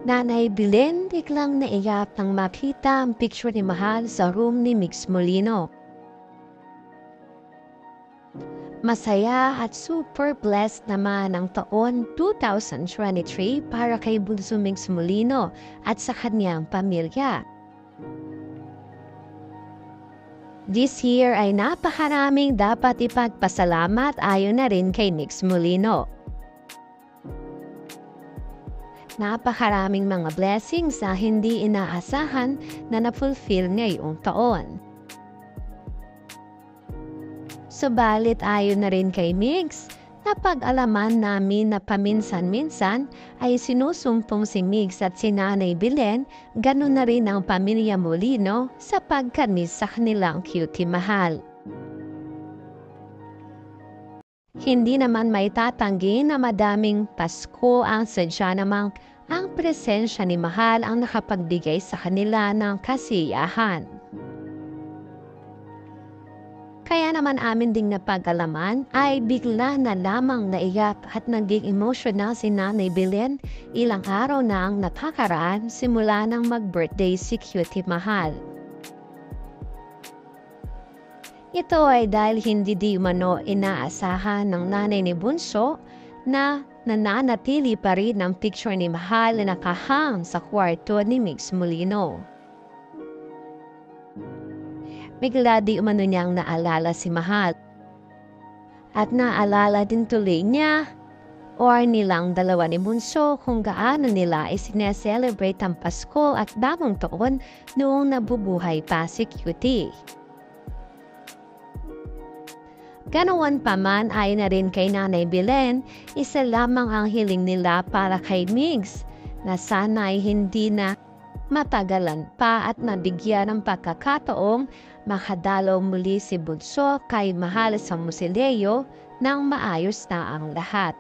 Nanay Belen biglang naiyak nang makita ang picture ni Mahal sa room ni Mix Molino. Masaya at super blessed naman ang taon 2023 para kay Bunso Mix Molino at sa kanyang pamilya. This year ay napakaraming dapat ipagpasalamat ayon na rin kay Mix Molino. Napakaraming mga blessings na hindi inaasahan na na-fulfill ngayong taon. Subalit ayon na rin kay Mix, napag-alaman namin na paminsan-minsan ay sinusumpong si Mix at si Nanay Belen, ganun na rin ang pamilya Molino sa pagkanis sa kanilang cutie Mahal. Hindi naman may tatanggi na madaming Pasko ang sadya namang ang presensya ni Mahal ang nakapagbigay sa kanila ng kasiyahan. Kaya naman amin ding napag-alaman ay bigla na lamang naiyak at naging emotional si Nanay Belen ilang araw na ang nakakaraan simula nang mag-birthday si Cutie Mahal. Ito ay dahil hindi di umano inaasahan ng nanay ni Bunso na nananatili pa rin ang picture ni Mahal na nakahang sa kwarto ni Mix Molino. Bigla di umano niyang naalala si Mahal. At naalala din tuloy niya or nilang dalawa ni Bunso kung gaano nila isineselebrate ang Pasko at bagong taon noong nabubuhay pa si Cutie. Ganoon pa man ay na rin kay Nanay Belen, isa lamang ang hiling nila para kay Mix na sana ay hindi na matagalan pa at nabigyan ng pagkakataong makadalaw muli si Bunso kay Mahal sa Mausoleo nang maayos na ang lahat.